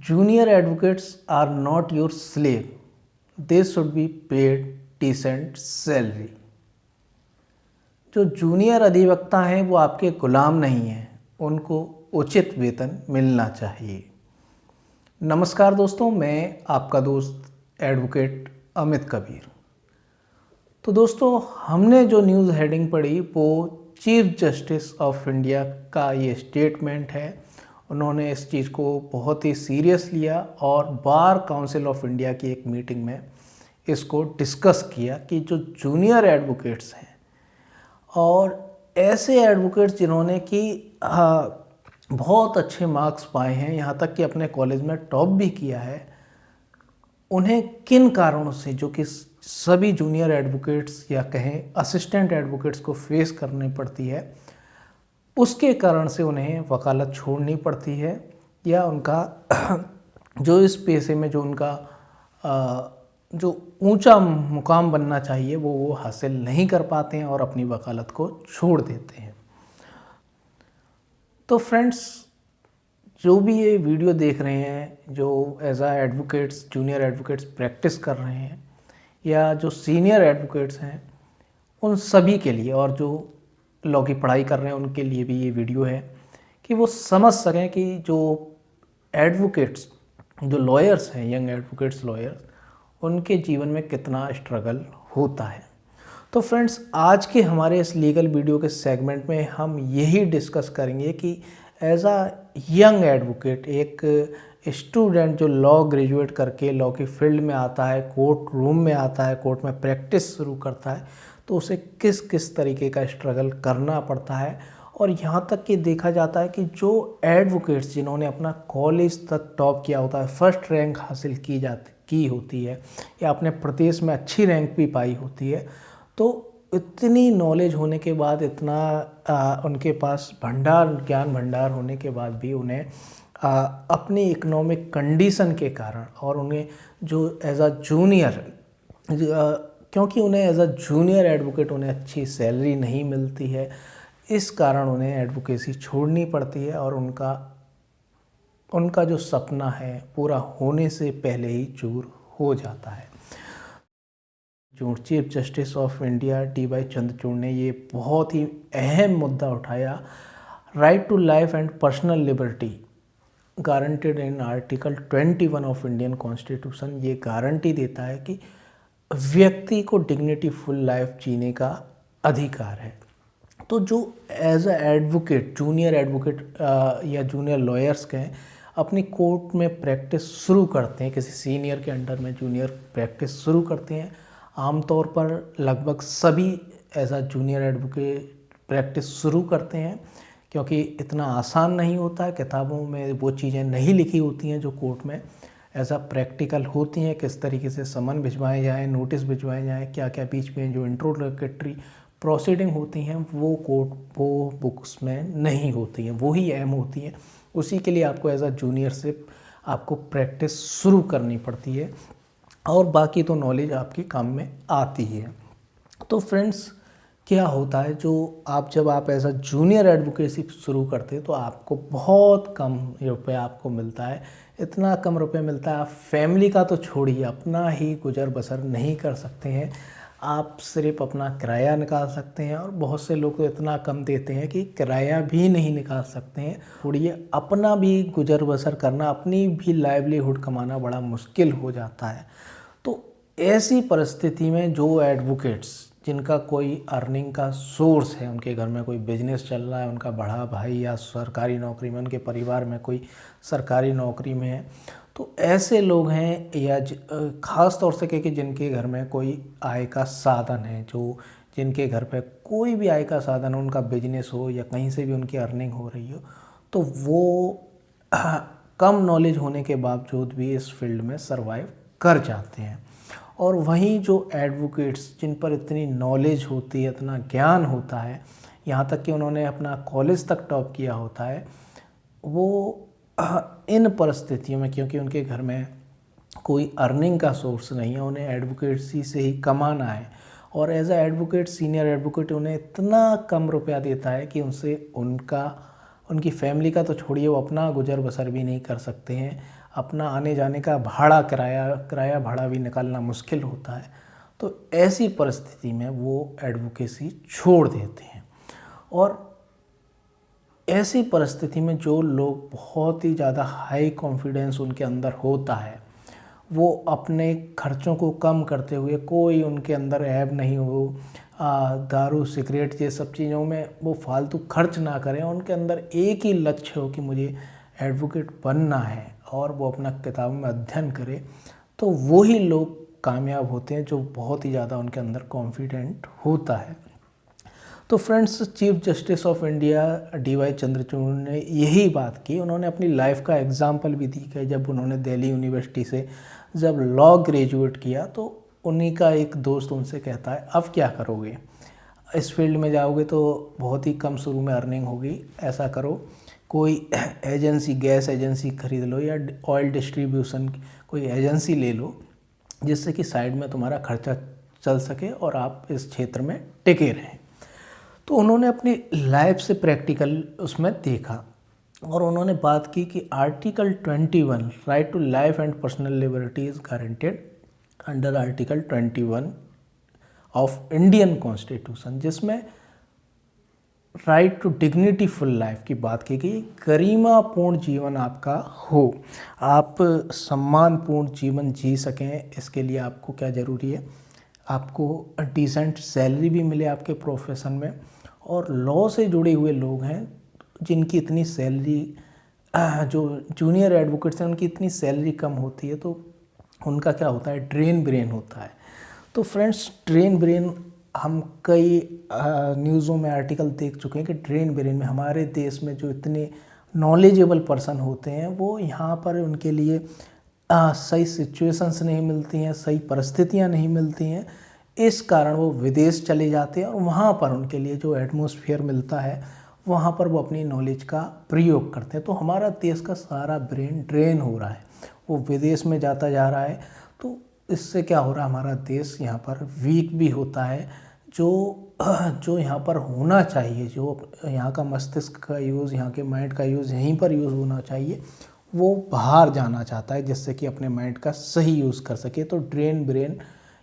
Junior advocates are not your slave, they should be paid decent salary. जो junior अधिवक्ता हैं वो आपके गुलाम नहीं हैं, उनको उचित वेतन मिलना चाहिए। नमस्कार दोस्तों, मैं आपका दोस्त एडवोकेट अमित कबीर। तो दोस्तों, हमने जो न्यूज़ हेडिंग पढ़ी वो चीफ जस्टिस ऑफ इंडिया का ये स्टेटमेंट है। उन्होंने इस चीज़ को बहुत ही सीरियस लिया और बार काउंसिल ऑफ इंडिया की एक मीटिंग में इसको डिस्कस किया कि जो जूनियर एडवोकेट्स हैं और ऐसे एडवोकेट्स जिन्होंने कि बहुत अच्छे मार्क्स पाए हैं, यहाँ तक कि अपने कॉलेज में टॉप भी किया है, उन्हें किन कारणों से, जो कि सभी जूनियर एडवोकेट्स या कहें असिस्टेंट एडवोकेट्स को फेस करनी पड़ती है, उसके कारण से उन्हें वकालत छोड़नी पड़ती है या उनका जो इस पेशे में जो उनका जो ऊंचा मुकाम बनना चाहिए वो हासिल नहीं कर पाते हैं और अपनी वकालत को छोड़ देते हैं। तो फ्रेंड्स, जो भी ये वीडियो देख रहे हैं, जो एज आ एडवोकेट्स जूनियर एडवोकेट्स प्रैक्टिस कर रहे हैं या जो सीनियर एडवोकेट्स हैं, उन सभी के लिए और जो लॉ की पढ़ाई कर रहे हैं उनके लिए भी ये वीडियो है कि वो समझ सकें कि जो एडवोकेट्स, जो लॉयर्स हैं, यंग एडवोकेट्स लॉयर्स, उनके जीवन में कितना स्ट्रगल होता है। तो फ्रेंड्स, आज के हमारे इस लीगल वीडियो के सेगमेंट में हम यही डिस्कस करेंगे कि एज आ यंग एडवोकेट, एक स्टूडेंट जो लॉ ग्रेजुएट करके लॉ की फील्ड में आता है, कोर्ट रूम में आता है, कोर्ट में प्रैक्टिस शुरू करता है, तो उसे किस किस तरीके का स्ट्रगल करना पड़ता है। और यहाँ तक कि देखा जाता है कि जो एडवोकेट्स जिन्होंने अपना कॉलेज तक टॉप किया होता है, फर्स्ट रैंक हासिल की होती है या अपने प्रदेश में अच्छी रैंक भी पाई होती है, तो इतनी नॉलेज होने के बाद, इतना उनके पास ज्ञान भंडार होने के बाद भी उन्हें अपनी इकोनॉमिक कंडीशन के कारण और उन्हें जो एज अ जूनियर, क्योंकि उन्हें एज अ जूनियर एडवोकेट उन्हें अच्छी सैलरी नहीं मिलती है, इस कारण उन्हें एडवोकेसी छोड़नी पड़ती है और उनका जो सपना है पूरा होने से पहले ही चूर हो जाता है। जो chief justice of India DY Chandrachud ने ये बहुत ही अहम मुद्दा उठाया, right to life and personal liberty guaranteed in article 21 of Indian constitution. ये गारंटी देता है कि व्यक्ति को डिग्निटी फुल लाइफ जीने का अधिकार है। तो जो as a advocate, junior advocate या जूनियर लॉयर्स के अपनी कोर्ट में प्रैक्टिस शुरू करते हैं, किसी सीनियर के अंडर में जूनियर प्रैक्टिस शुरू करते हैं, आमतौर पर लगभग सभी as a junior advocate practice शुरू करते हैं, क्योंकि इतना आसान नहीं होता है। किताबों में वो चीज़ें नहीं लिखी होती हैं जो कोर्ट में एज अ प्रैक्टिकल होती हैं, किस तरीके से समन भिजवाए जाएँ, नोटिस भिजवाए जाएँ, क्या क्या बीच में जो इंट्रोगेटरी प्रोसीडिंग होती हैं वो बुक्स में नहीं होती हैं, वो ही अहम होती हैं। उसी के लिए आपको एज अ जूनियर से आपको प्रैक्टिस शुरू करनी पड़ती है और बाकी तो नॉलेज आपकी काम में आती है। तो फ्रेंड्स, क्या होता है, जब आप एज अ जूनियर एडवोकेसी शुरू करते हैं तो आपको बहुत कम रुपया आपको मिलता है। इतना कम रुपये मिलता है, आप फैमिली का तो छोड़िए, अपना ही गुजर बसर नहीं कर सकते हैं। आप सिर्फ अपना किराया निकाल सकते हैं और बहुत से लोग तो इतना कम देते हैं कि किराया भी नहीं निकाल सकते हैं। छोड़िए, अपना भी गुजर बसर करना, अपनी भी लाइवलीहुड कमाना बड़ा मुश्किल हो जाता है। तो ऐसी परिस्थिति में जो एडवोकेट्स जिनका कोई अर्निंग का सोर्स है, उनके घर में कोई बिजनेस चल रहा है, उनका बड़ा भाई या सरकारी नौकरी में, उनके परिवार में कोई सरकारी नौकरी में है, तो ऐसे लोग हैं, या ख़ास तौर से कि जिनके घर में कोई आय का साधन है, जिनके घर पे कोई भी आय का साधन हो, उनका बिजनेस हो या कहीं से भी उनकी अर्निंग हो रही हो, तो वो कम नॉलेज होने के बावजूद भी इस फील्ड में सरवाइव कर जाते हैं। और वहीं जो एडवोकेट्स जिन पर इतनी नॉलेज होती है, इतना ज्ञान होता है, यहाँ तक कि उन्होंने अपना कॉलेज तक टॉप किया होता है, वो इन परिस्थितियों में, क्योंकि उनके घर में कोई अर्निंग का सोर्स नहीं है, उन्हें एडवोकेसी से ही कमाना है, और as a advocate, senior advocate उन्हें इतना कम रुपया देता है कि उनसे उनकी फैमिली का तो छोड़िए, वो अपना गुजर बसर भी नहीं कर सकते हैं। अपना आने जाने का किराया भाड़ा भी निकालना मुश्किल होता है। तो ऐसी परिस्थिति में वो एडवोकेसी छोड़ देते हैं। और ऐसी परिस्थिति में जो लोग बहुत ही ज़्यादा हाई कॉन्फिडेंस उनके अंदर होता है, वो अपने खर्चों को कम करते हुए, कोई उनके अंदर ऐब नहीं हो, दारू सिगरेट ये सब चीज़ों में वो फालतू खर्च ना करें, उनके अंदर एक ही लक्ष्य हो कि मुझे एडवोकेट बनना है और वो अपना किताबों में अध्ययन करें, तो वही लोग कामयाब होते हैं जो बहुत ही ज़्यादा उनके अंदर कॉन्फिडेंट होता है। तो friends, chief justice of India DY Chandrachud ने यही बात की। उन्होंने अपनी लाइफ का एग्जाम्पल भी दी कि जब उन्होंने दिल्ली यूनिवर्सिटी से जब लॉ ग्रेजुएट किया तो उन्हीं का एक दोस्त उनसे कहता है, अब क्या करोगे, इस फील्ड में जाओगे तो बहुत ही कम शुरू में अर्निंग होगी, ऐसा करो कोई एजेंसी, गैस एजेंसी खरीद लो या ऑयल डिस्ट्रीब्यूशन कोई एजेंसी ले लो, जिससे कि साइड में तुम्हारा खर्चा चल सके और आप इस क्षेत्र में टिके रहें। तो उन्होंने अपनी लाइफ से प्रैक्टिकल उसमें देखा और उन्होंने बात की कि article 21 right to life and personal liberty is guaranteed under article 21 of Indian constitution, जिसमें right to dignity full life की बात की गई। गरिमापूर्ण जीवन आपका हो, आप सम्मानपूर्ण जीवन जी सकें, इसके लिए आपको क्या ज़रूरी है, आपको डिसेंट सैलरी भी मिले आपके प्रोफेशन में। और लॉ से जुड़े हुए लोग हैं जिनकी इतनी सैलरी, जो जूनियर एडवोकेट्स हैं उनकी इतनी सैलरी कम होती है, तो उनका क्या होता है, ड्रेन ब्रेन होता है। तो फ्रेंड्स, ड्रेन ब्रेन हम कई न्यूज़ों में आर्टिकल देख चुके हैं कि ड्रेन ब्रेन में हमारे देश में जो इतने नॉलेजेबल पर्सन होते हैं वो यहाँ पर उनके लिए सही सिचुएशंस नहीं मिलती हैं, सही परिस्थितियाँ नहीं मिलती हैं, इस कारण वो विदेश चले जाते हैं और वहाँ पर उनके लिए जो एटमॉस्फेयर मिलता है वहाँ पर वो अपनी नॉलेज का प्रयोग करते हैं। तो हमारा देश का सारा ब्रेन ड्रेन हो रहा है, वो विदेश में जाता जा रहा है। तो इससे क्या हो रहा है, हमारा देश यहाँ पर वीक भी होता है। जो यहाँ पर होना चाहिए, जो यहाँ का मस्तिष्क का यूज़, यहाँ के माइंड का यूज़ यहीं पर यूज़ होना चाहिए, वो बाहर जाना चाहता है जिससे कि अपने माइंड का सही यूज़ कर सके। तो ड्रेन ब्रेन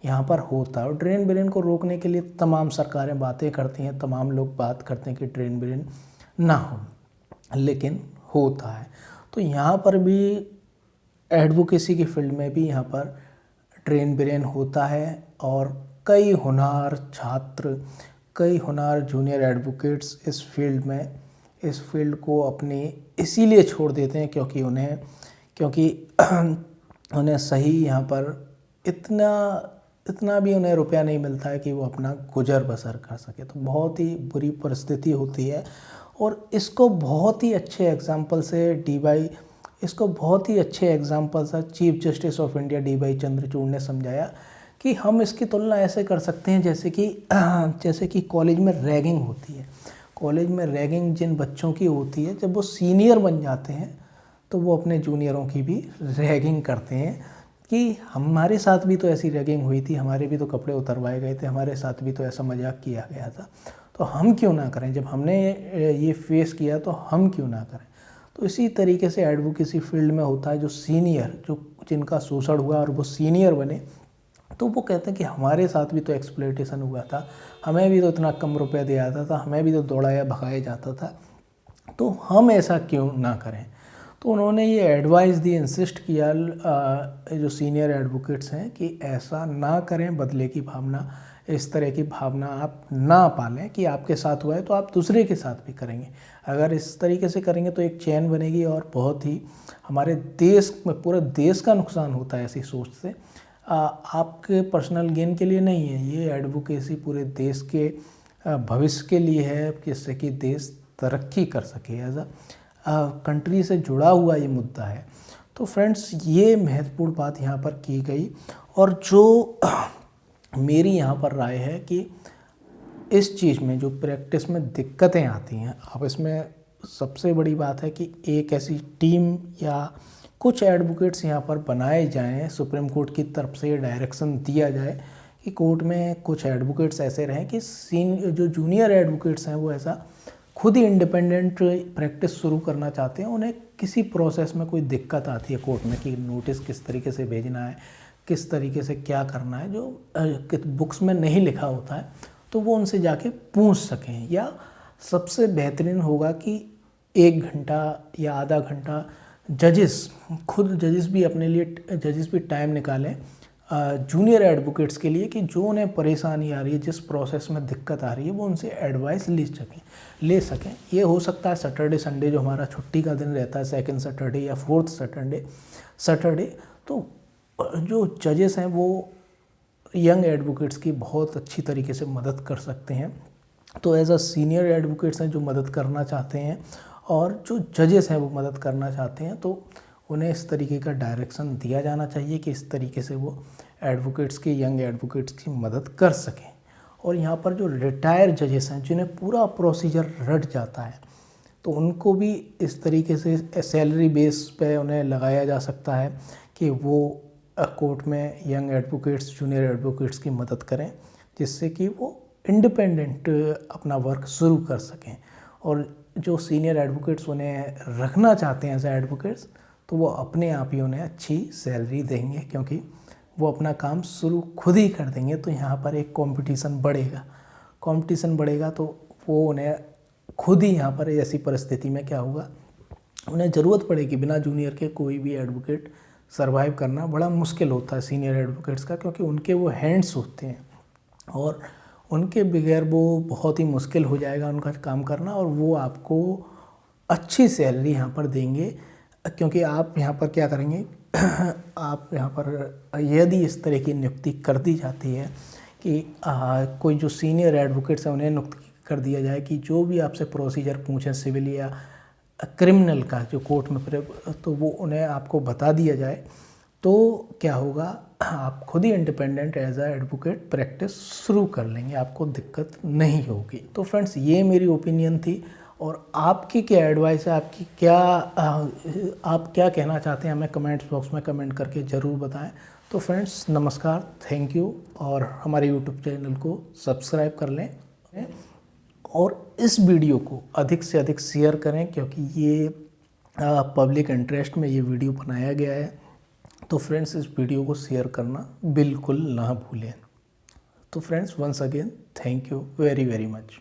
यहाँ पर होता है और ड्रेन ब्रेन को रोकने के लिए तमाम सरकारें बातें करती हैं, तमाम लोग बात करते हैं कि ड्रेन ब्रेन ना हो, लेकिन होता है। तो यहाँ पर भी एडवोकेसी की फील्ड में भी यहाँ पर ड्रेन ब्रेन होता है और कई होनहार छात्र, कई होनहार जूनियर एडवोकेट्स इस फील्ड को अपनी इसीलिए छोड़ देते हैं क्योंकि उन्हें सही यहाँ पर इतना भी उन्हें रुपया नहीं मिलता है कि वो अपना गुजर बसर कर सके। तो बहुत ही बुरी परिस्थिति होती है और इसको बहुत ही अच्छे एग्जाम्पल से chief justice of India DY Chandrachud ने समझाया कि हम इसकी तुलना ऐसे कर सकते हैं जैसे कि कॉलेज में रैगिंग होती है। कॉलेज में रैगिंग जिन बच्चों की होती है, जब वो सीनियर बन जाते हैं तो वो अपने जूनियरों की भी रैगिंग करते हैं कि हमारे साथ भी तो ऐसी रैगिंग हुई थी, हमारे भी तो कपड़े उतरवाए गए थे, हमारे साथ भी तो ऐसा मजाक किया गया था, तो हम क्यों ना करें, जब हमने ये फेस किया तो हम क्यों ना करें। तो इसी तरीके से एडवोकेसी फील्ड में होता है, जिनका शोषण हुआ और वो सीनियर बने तो वो कहते हैं कि हमारे साथ भी तो एक्सप्लॉयटेशन हुआ था, हमें भी तो इतना कम रुपया दिया जाता था, हमें भी तो दौड़ाया भगाया जाता था, तो हम ऐसा क्यों ना करें। तो उन्होंने ये एडवाइस दी, इंसिस्ट किया जो सीनियर एडवोकेट्स हैं कि ऐसा ना करें, बदले की भावना, इस तरह की भावना आप ना पालें कि आपके साथ हुआ है तो आप दूसरे के साथ भी करेंगे। अगर इस तरीके से करेंगे तो एक चैन बनेगी और बहुत ही हमारे देश में, पूरे देश का नुकसान होता है ऐसी सोच से। आपके पर्सनल गेन के लिए नहीं है, ये एडवोकेसी पूरे देश के भविष्य के लिए है, जिससे कि देश तरक्की कर सके। एज कंट्री से जुड़ा हुआ ये मुद्दा है। तो फ्रेंड्स, ये महत्वपूर्ण बात यहाँ पर की गई और जो मेरी यहाँ पर राय है कि इस चीज़ में जो प्रैक्टिस में दिक्कतें आती हैं, अब इसमें सबसे बड़ी बात है कि एक ऐसी टीम या कुछ एडवोकेट्स यहाँ पर बनाए जाएं, सुप्रीम कोर्ट की तरफ से डायरेक्शन दिया जाए कि कोर्ट में कुछ एडवोकेट्स ऐसे रहें कि जो जूनियर एडवोकेट्स हैं वो ऐसा खुद ही इंडिपेंडेंट प्रैक्टिस शुरू करना चाहते हैं, उन्हें किसी प्रोसेस में कोई दिक्कत आती है कोर्ट में कि नोटिस किस तरीके से भेजना है, किस तरीके से क्या करना है, जो बुक्स में नहीं लिखा होता है, तो वो उनसे जाके पूछ सकें। या सबसे बेहतरीन होगा कि 1 घंटा या आधा घंटा खुद जजेस भी अपने लिए टाइम निकालें जूनियर एडवोकेट्स के लिए, कि जो उन्हें परेशानी आ रही है, जिस प्रोसेस में दिक्कत आ रही है, वो उनसे एडवाइस ले सकें। ये हो सकता है सैटरडे संडे जो हमारा छुट्टी का दिन रहता है, सेकंड सैटरडे या फोर्थ सैटरडे, तो जो जजेस हैं वो यंग एडवोकेट्स की बहुत अच्छी तरीके से मदद कर सकते हैं। तो एज अ सीनियर एडवोकेट्स हैं जो मदद करना चाहते हैं, और जो जजेस हैं वो मदद करना चाहते हैं, तो उन्हें इस तरीके का डायरेक्शन दिया जाना चाहिए कि इस तरीके से वो यंग एडवोकेट्स की मदद कर सकें। और यहाँ पर जो रिटायर जजेस हैं जिन्हें पूरा प्रोसीजर रट जाता है, तो उनको भी इस तरीके से सैलरी बेस पे उन्हें लगाया जा सकता है कि वो कोर्ट में यंग एडवोकेट्स, जूनियर एडवोकेट्स की मदद करें, जिससे कि वो इंडिपेंडेंट अपना वर्क शुरू कर सकें। और जो सीनियर एडवोकेट्स उन्हें रखना चाहते हैं एज एडवोकेट्स, तो वो अपने आप ही उन्हें अच्छी सैलरी देंगे, क्योंकि वो अपना काम शुरू खुद ही कर देंगे। तो यहाँ पर एक कंपटीशन बढ़ेगा, तो वो उन्हें खुद ही यहाँ पर ऐसी परिस्थिति में क्या होगा, उन्हें ज़रूरत पड़ेगी। बिना जूनियर के कोई भी एडवोकेट सर्वाइव करना बड़ा मुश्किल होता है सीनियर एडवोकेट्स का, क्योंकि उनके वो हैंड्स होते हैं और उनके बगैर वो बहुत ही मुश्किल हो जाएगा उनका काम करना। और वो आपको अच्छी सैलरी यहाँ पर देंगे, क्योंकि आप यहाँ पर क्या करेंगे आप यहाँ पर यदि इस तरह की नियुक्ति कर दी जाती है कि कोई जो सीनियर एडवोकेट्स हैं उन्हें नियुक्त कर दिया जाए कि जो भी आपसे प्रोसीजर पूछें सिविल या क्रिमिनल का जो कोर्ट में, तो वो उन्हें आपको बता दिया जाए, तो क्या होगा, आप खुद ही independent as a advocate practice शुरू कर लेंगे, आपको दिक्कत नहीं होगी। तो फ्रेंड्स, ये मेरी ओपिनियन थी। और आपकी क्या एडवाइस है, आप क्या कहना चाहते हैं, हमें कमेंट्स बॉक्स में कमेंट करके ज़रूर बताएं। तो फ्रेंड्स, नमस्कार, थैंक यू, और हमारे यूट्यूब चैनल को सब्सक्राइब कर लें और इस वीडियो को अधिक से अधिक शेयर करें, क्योंकि ये पब्लिक इंटरेस्ट में ये वीडियो बनाया गया है। तो फ्रेंड्स, इस वीडियो को शेयर करना बिल्कुल ना भूलें। तो friends, once again thank you very very much.